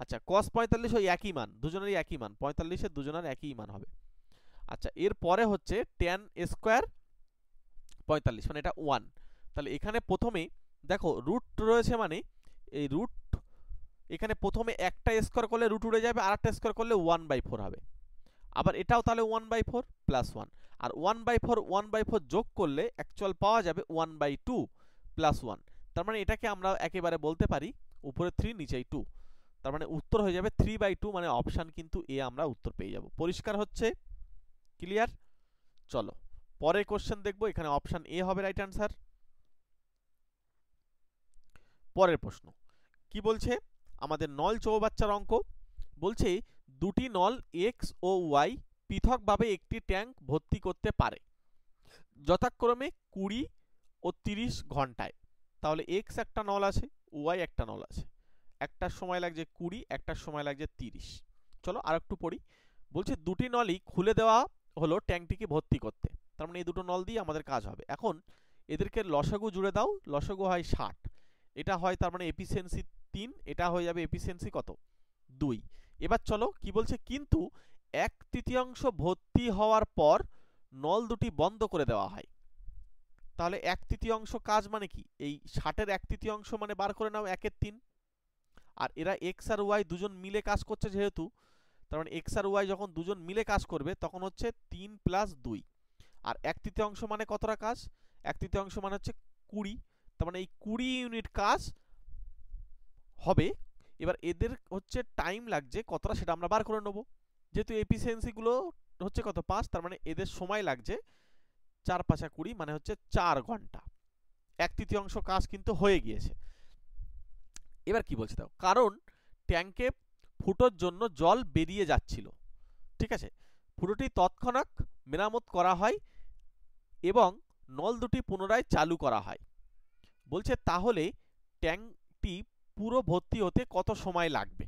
আচ্ছা, cos 45 ওই একই মান, দুজনেরই একই মান, 45 এর দুজনের একই মান হবে। আচ্ছা, এর পরে হচ্ছে tan স্কয়ার 45, মানে এটা 1। তাহলে এখানে প্রথমে দেখো রুট রয়েছে, মানে এই রুট এখানে প্রথমে একটা স্কয়ার করলে রুট উড়ে যাবে, আর একটা স্কয়ার করলে 1/4 হবে। আবার এটাও তাহলে 1/4 প্লাস 1, আর 1/4 1/4 যোগ করলে অ্যাকচুয়াল পাওয়া যাবে 1/2 প্লাস 1। তার মানে এটাকে আমরা একেবারে বলতে পারি উপরে 3 নিচেই 2, তার মানে উত্তর হয়ে যাবে 3/2, মানে অপশন কিন্তু এ আমরা উত্তর পেয়ে যাব। পরিষ্কার হচ্ছে? ক্লিয়ার? চলো পরের কোশ্চেন দেখবো, এখানে অপশন এ হবে রাইট অ্যান্সার। পরের প্রশ্ন কি বলছে, আমাদের নল চৌবাচ্চার অঙ্ক। বলছে দুটি নল এক্স ও ওয়াই পৃথকভাবে একটি ট্যাঙ্ক ভর্তি করতে পারে যথাক্রমে 20 ও 30 ঘন্টায়। তাহলে এক্স একটা নল আছে, ওয়াই একটা নল আছে, একটার সময় লাগছে 20, একটার সময় লাগছে 30। চলো আর একটু পড়ি। বলছে দুটি নলই খুলে দেওয়া হলো ট্যাঙ্কটিকে ভর্তি করতে, তার মানে এই দুটো নল দিয়ে আমাদের কাজ হবে। এখন এদেরকে লসাগু জুড়ে দাও, লসাগু হয় 60, এটা হয় তার মানে এফিসিয়েন্সি 3, এটা হয়ে যাবে এফিসিয়েন্সি কত 2। এবার চলো কি বলছে, কিন্তু 1/3 ভর্তি হওয়ার পর নল দুটি বন্ধ করে দেওয়া হয়। তাহলে 1/3 কাজ মানে কি, এই 60-এর 1/3 মানে বার করে নাও 1/3, আর এরা এক্স আর ওয়াই দুজন মিলে কাজ করছে যেহেতু, তার মানে এক্স আর ওয়াই যখন দুজন মিলে কাজ করবে তখন হচ্ছে 3 + 2, আর 1/3 মানে কতটা কাজ, 1/3 মানে হচ্ছে 20, তার মানে এই 20 ইউনিট কাজ হবে। এবার এদের হচ্ছে টাইম লাগছে কতটা সেটা আমরা বার করে নেব, যেহেতু এফিসিয়েন্সি গুলো হচ্ছে কত 5, তার মানে এদের সময় লাগছে 4 × 5 = 20, মানে হচ্ছে 4 ঘন্টা। 1/3 কাজ কিন্তু হয়ে গিয়েছে। এবার কি বলছে দাও, কারণ ট্যাঙ্কে ফুটোর জন্য জল বেরিয়ে যাচ্ছিল, ঠিক আছে, ফুটোটি তৎক্ষণাৎ মেরামত করা হয় এবং নল দুটি পুনরায় চালু করা হয়। বলছে তাহলে ট্যাঙ্কটি পুরো ভর্তি হতে কত সময় লাগবে।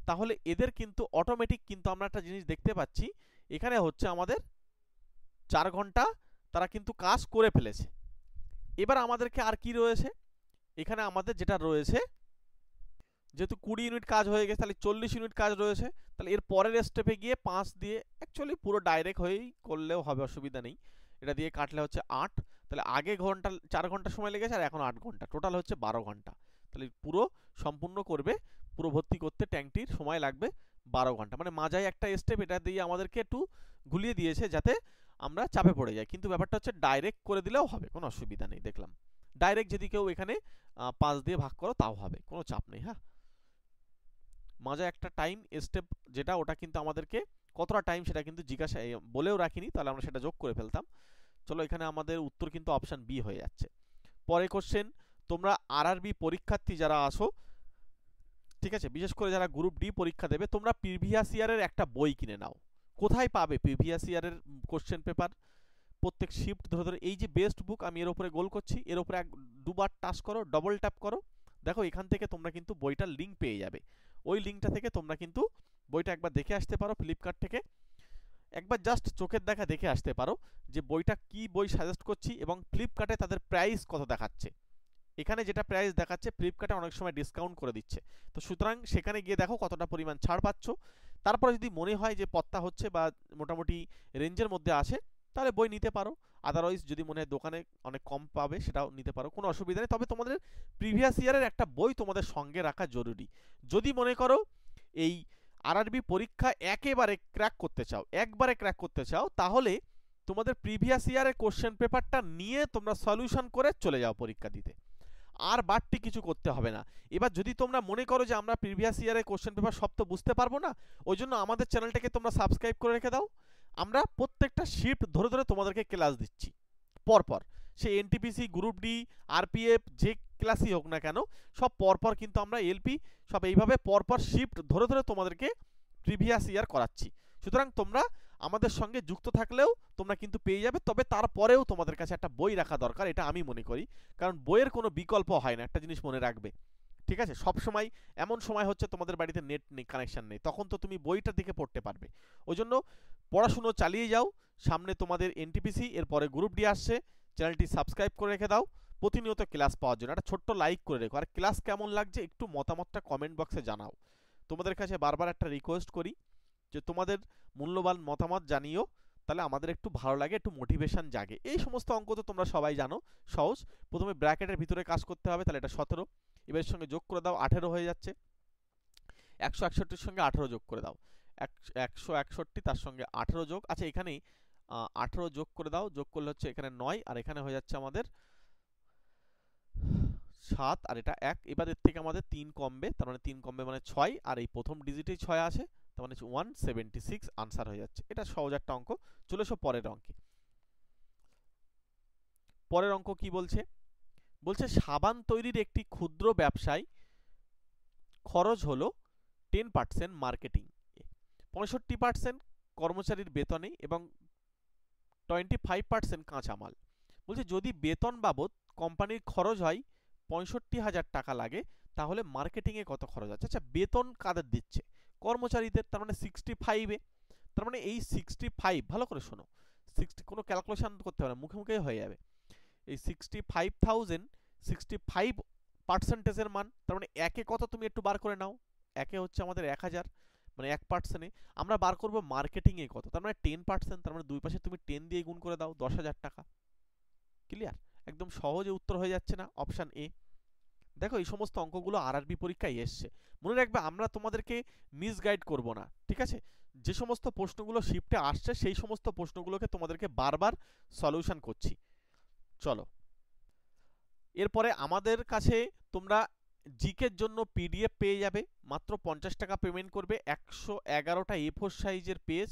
তাহলে এদের কিন্তু অটোমেটিক কিন্তু আমরা একটা জিনিস দেখতে পাচ্ছি, এখানে হচ্ছে আমাদের 4 ঘন্টা তারা কিন্তু কাজ করে ফেলেছে। এবার আমাদেরকে আর কি রয়েছে, এখানে আমাদের যেটা রয়েছে, যেহেতু 20 ইউনিট কাজ হয়ে গেছে তাহলে 40 ইউনিট কাজ রয়েছে। তাহলে এর পরের স্টেপে গিয়ে 5 দিয়ে অ্যাকচুয়ালি পুরো ডাইরেক্ট হয়েই করলেও হবে, অসুবিধা নেই, এটা দিয়ে কাটলে হচ্ছে 8। তাহলে আগে 4 ঘন্টা সময় লেগেছে আর এখন 8 ঘন্টা, টোটাল হচ্ছে 12 ঘন্টা। তাহলে পুরো সম্পূর্ণ করবে, পুরো ভর্তি করতে ট্যাঙ্কটির সময় লাগবে 12 ঘন্টা। মানে মাঝায় একটা স্টেপ এটা দিয়ে আমাদেরকে একটু ঘুলিয়ে দিয়েছে যাতে আমরা চাপে পড়ে যাই, কিন্তু ব্যাপারটা হচ্ছে ডাইরেক্ট করে দিলেও হবে, কোনো অসুবিধা নেই। দেখলাম ডাইরেক্ট যদি কেউ এখানে 5 দিয়ে ভাগ করো তাও হবে, কোনো চাপ নেই। হ্যাঁ, মাঝে একটা টাইম স্টেপ যেটা, ওটা কিন্তু আমাদেরকে কতটা টাইম সেটা কিন্তু জিজ্ঞাসা বলেও রাখিনি, তাহলে আমরা সেটা যোগ করে ফেলতাম। চলো এখানে আমাদের উত্তর কিন্তু অপশন বি হয়ে যাচ্ছে। পরে কোশ্চেন, তোমরা আরআরবি পরীক্ষার্থী যারা আসো, ঠিক আছে, বিশেষ করে যারা গ্রুপ ডি পরীক্ষা দেবে, তোমরা প্রিভিয়াস ইয়ারের একটা বই কিনে নাও। কোথায় পাবে প্রিভিয়াস ইয়ারের কোশ্চেন পেপার, প্রত্যেক শিফট ধরে ধরে, এই যে বেস্ট বুক আমি এর উপরে গোল করছি, এর উপরে দুবার টাচ করো, ডবল ট্যাপ করো, দেখো এখান থেকে তোমরা কিন্তু বইটার লিঙ্ক পেয়ে যাবে। ওই লিঙ্কটা থেকে তোমরা কিন্তু বইটা একবার দেখে আসতে পারো, ফ্লিপকার্ট থেকে একবার জাস্ট চোখের দেখা দেখে আসতে পারো যে বইটা কি বই সাজেস্ট করছি, এবং ফ্লিপকার্টে তাদের প্রাইস কত দেখাচ্ছে। এখানে যেটা প্রাইস দেখাচ্ছে ফ্লিপকার্টে অনেক সময় ডিসকাউন্ট করে দিচ্ছে, তো সুতরাং সেখানে গিয়ে দেখো কতটা পরিমাণ ছাড় পাচ্ছ। তারপরে যদি মনে হয় যে পত্তা হচ্ছে বা মোটামুটি রেঞ্জের মধ্যে আসে, তাহলে বই নিতে পারো। আদারওয়াইজ যদি মনে হয় দোকানে অনেক কম পাবে সেটাও নিতে পারো, কোনো অসুবিধা নেই। তবে তোমাদের প্রিভিয়াস ইয়ারের একটা বই তোমাদের সঙ্গে রাখা জরুরি। যদি মনে করো এই আরআরবি পরীক্ষা একেবারে ক্র্যাক করতে চাও, একবারে ক্র্যাক করতে চাও, তাহলে তোমাদের প্রিভিয়াস ইয়ারের কোশ্চেন পেপারটা নিয়ে তোমরা সলিউশন করে চলে যাও পরীক্ষা দিতে, আর বাড়তি কিছু করতে হবে না। এবার যদি তোমরা মনে করো যে আমরা প্রিভিয়াস ইয়ারের কোশ্চেন পেপার সব তো বুঝতে পারবো না, ওই জন্য আমাদের চ্যানেলটাকে তোমরা সাবস্ক্রাইব করে রেখে দাও। আমরা প্রত্যেকটা শিফট ধরে ধরে তোমাদেরকে ক্লাস দিচ্ছি পরপর, সে এনটিপিসি, গ্রুপ ডি, আরপিএফ যে ক্লাসই হোক না কেন, সব পরপর কিন্তু আমরা এলপি সব এইভাবে পরপর শিফট ধরে ধরে তোমাদেরকে প্রিভিয়াস ইয়ার করাচ্ছি। সুতরাং তোমরা আমাদের সঙ্গে যুক্ত থাকলেও তোমরা কিন্তু পেয়ে যাবে, তবে তারপরেও তোমাদের কাছে একটা বই রাখা দরকার, এটা আমি মনে করি, কারণ বইয়ের কোনো বিকল্প হয় না, একটা জিনিস মনে রাখবে, ঠিক আছে। সব সময় এমন সময় হচ্ছে তোমাদের বাড়িতে নেট নেই, কানেকশন নেই, তখন তো তুমি বইটা দেখে পড়তে পারবে। ওই জন্য পড়াশুনো চালিয়ে যাও, সামনে তোমাদের এনটিপিসি, এরপরে গ্রুপ ডি আসছে, চ্যানেলটি সাবস্ক্রাইব করে রেখে দাও প্রতিনিয়ত ক্লাস পাওয়ার জন্য। একটা ছোট্ট লাইক করে রেখো, আর ক্লাস কেমন লাগছে একটু মতামতটা কমেন্ট বক্সে জানাও। তোমাদের কাছে বারবার একটা রিকোয়েস্ট করি যে তোমাদের মূল্যবান মতামত জানিও, তাহলে আমাদের একটু ভালো লাগে, একটু মোটিভেশন জাগে। এই সমস্ত অঙ্ক তো তোমরা সবাই জানো সহজ, প্রথমে ব্র্যাকেটের ভিতরে কাজ করতে হবে, তাহলে এটা 17, এবার সঙ্গে যোগ করে দাও 18 হয়ে যাচ্ছে, 161-র সঙ্গে 18 যোগ করে দাও, 161 তার সঙ্গে 18 যোগ, আচ্ছা এখানেই 18 যোগ করে দাও, যোগ করলে হচ্ছে এখানে 9, আর এখানে হয়ে যাচ্ছে আমাদের 7, আর এটা 1। এবার এর থেকে আমাদের 3 কমবে, তার মানে 3 কমবে মানে 6, আর এই প্রথম ডিজিটেই 6 আসে, তার মানে 176 আনসার হয়ে যাচ্ছে। এটা সহজ একটা অঙ্ক। চলে এসো পরের অঙ্কে। পরের অঙ্ক কি বলছে, বলছে সাবান তৈরির একটি ক্ষুদ্র ব্যবসায় খরচ হলো 10% মার্কেটিং, 65% কর্মচারীর বেতনে এবং 25% কাঁচামাল। বলছে যদি বেতন বাবদ কোম্পানির খরচ হয় 65,000 টাকা লাগে, তাহলে মার্কেটিংয়ে কত খরচ আছে। আচ্ছা বেতন কাদের দিচ্ছে, কর্মচারীদের, তার মানে 65-এ, তার মানে এই 65, ভালো করে শোনো, 60, কোনো ক্যালকুলেশন করতে হবে না, মুখে মুখে হয়ে যাবে। এই 65,065%-এর মান, তার মানে একে কত তুমি একটু বার করে নাও। একে হচ্ছে আমাদের 1000, মানে 1%-এ আমরা বার করব মার্কেটিংয়ে কত, তার মানে 10%, তার মানে দুই পাশে তুমি 10 দিয়ে গুণ করে দাও, 10,000 টাকা। ক্লিয়ার? একদম সহজে উত্তর হয়ে যাচ্ছে না অপশন এ। দেখো এই সমস্ত অঙ্কগুলো আরআরবি পরীক্ষায় এসছে, মনে রাখবে আমরা তোমাদেরকে মিসগাইড করব না, ঠিক আছে? যে সমস্ত প্রশ্নগুলো শিফটে আসছে সেই সমস্ত প্রশ্নগুলোকে তোমাদেরকে বারবার সলিউশন করছি। চলো, এরপরে আমাদের কাছে তোমরা জিকের জন্য পিডিএফ পেয়ে যাবে, মাত্র 50 টাকা পেমেন্ট করবে। 111টা A4 সাইজের পেজ,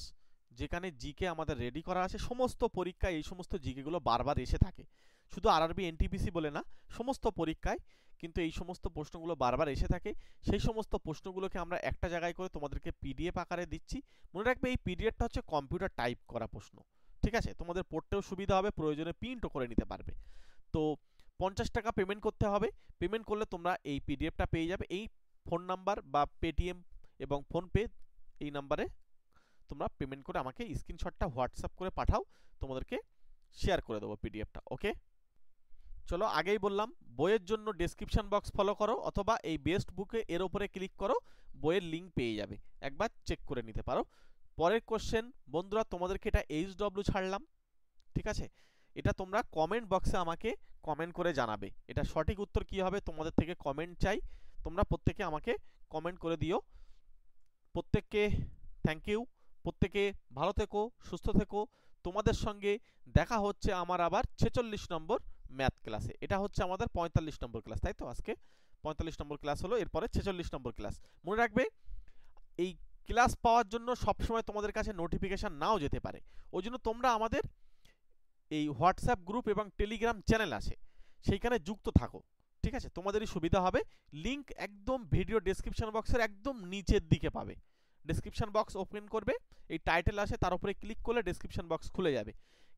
যেখানে জিকে আমাদের রেডি করা আছে। সমস্ত পরীক্ষায় এই সমস্ত জিকেগুলো বারবার এসে থাকে, শুধু আরআরবি এনটিপিসি বলে না, সমস্ত পরীক্ষায় কিন্তু এই সমস্ত প্রশ্নগুলো বারবার এসে থাকে। সেই সমস্ত প্রশ্নগুলোকে আমরা একটা জায়গায় করে তোমাদেরকে পিডিএফ আকারে দিচ্ছি। মনে রাখবে এই পিডিএফটা হচ্ছে কম্পিউটার টাইপ করা প্রশ্ন, ঠিক আছে? তোমাদের পড়তেও সুবিধা হবে, প্রয়োজনে প্রিন্টও করে নিতে পারবে। তো 50 টাকা পেমেন্ট করতে হবে। পেমেন্ট করলে তোমরা এই পিডিএফটা পেয়ে যাবে। এই ফোন নাম্বার বা পেটিএম এবং ফোনপে এই নাম্বারে তোমরা পেমেন্ট করে আমাকে স্ক্রিনশটটা হোয়াটসঅ্যাপ করে পাঠাও, তোমাদেরকে শেয়ার করে দেবো পিডিএফটা। ওকে, চলো, আগেই বললাম বইয়ের জন্য ডেসক্রিপশন বক্স ফলো করো, অথবা এই বেস্ট বুকে এর উপরে ক্লিক করো, বইয়ের লিঙ্ক পেয়ে যাবে, একবার চেক করে নিতে পারো। পরের কোশ্চেন বন্ধুরা, তোমাদেরকে এটা HW ছাড়লাম, ঠিক আছে? এটা তোমরা কমেন্ট বক্সে আমাকে কমেন্ট করে জানাবে, এটা সঠিক উত্তর কি হবে তোমাদের থেকে কমেন্ট চাই। তোমরা প্রত্যেকে আমাকে কমেন্ট করে দিও। প্রত্যেককে থ্যাংক ইউ, প্রত্যেকে ভালো থেকো, সুস্থ থেকো। তোমাদের সঙ্গে দেখা হচ্ছে আমার আবার 46 নম্বর ম্যাথ ক্লাসে। এটা হচ্ছে আমাদের 45 নম্বর ক্লাস, তাই তো? আজকে 45 নম্বর ক্লাস হলো, এরপরে 46 নম্বর ক্লাস। মনে রাখবে এই ক্লাস পাওয়ার জন্য সবসময় তোমাদের কাছে নোটিফিকেশান নাও যেতে পারে, ওই জন্য তোমরা আমাদের এই হোয়াটসঅ্যাপ গ্রুপ এবং টেলিগ্রাম চ্যানেল আছে, সেইখানে যুক্ত থাকো, ঠিক আছে? তোমাদেরই সুবিধা হবে। লিঙ্ক একদম ভিডিও ডেসক্রিপশন বক্সের একদম নিচের দিকে পাবে। ডেসক্রিপশন বক্স ওপেন করবে, এই টাইটেল আসে, তার উপরে ক্লিক করলে ডেসক্রিপশন বক্স খুলে যাবে।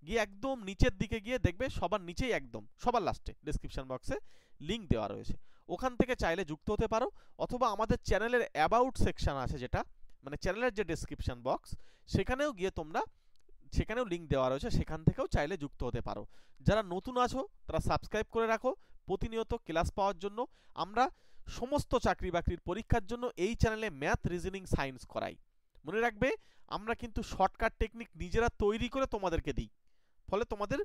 গিয়ে একদম নিচের দিকে গিয়ে দেখবে সবার নিচেই একদম সবার লাস্টে ডেসক্রিপশন বক্সে লিঙ্ক দেওয়া রয়েছে, ওখান থেকে চাইলে যুক্ত হতে পারো। অথবা আমাদের চ্যানেলের অ্যাবাউট সেকশন আছে, যেটা মানে চ্যানেলের যে ডেসক্রিপশন বক্স, সেখানেও গিয়ে তোমরা, সেখানেও লিঙ্ক দেওয়া রয়েছে, সেখান থেকেও চাইলে যুক্ত হতে পারো। যারা নতুন আছো তারা সাবস্ক্রাইব করে রাখো প্রতিনিয়ত ক্লাস পাওয়ার জন্য। আমরা সমস্ত চাকরি বাকরির পরীক্ষার জন্য এই চ্যানেলে ম্যাথ, রিজনিং, সায়েন্স করাই। মনে রাখবে আমরা কিন্তু শর্টকাট টেকনিক নিজেরা তৈরি করে তোমাদেরকে দিই, ফলে তোমাদের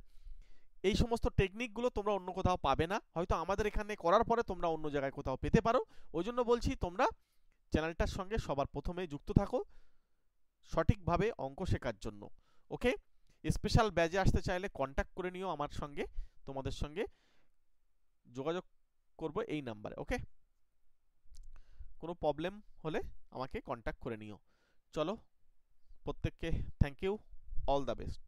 এই সমস্ত টেকনিকগুলো তোমরা অন্য কোথাও পাবে না, হয়তো আমাদের এখানে করার পরে তোমরা অন্য জায়গায় কোথাও পেতে পারো। ওই জন্য বলছি তোমরা চ্যানেলটার সঙ্গে সবার প্রথমে যুক্ত থাকো সঠিকভাবে অঙ্ক শেখার জন্য। ওকে, স্পেশাল ব্যাচে আসতে চাইলে কন্ট্যাক্ট করে নিও আমার সঙ্গে, তোমাদের সঙ্গে যোগাযোগ করব এই নাম্বারে। ওকে, কোনো প্রবলেম হলে আমাকে কন্ট্যাক্ট করে নিও। চলো, প্রত্যেককে thank you, all the best.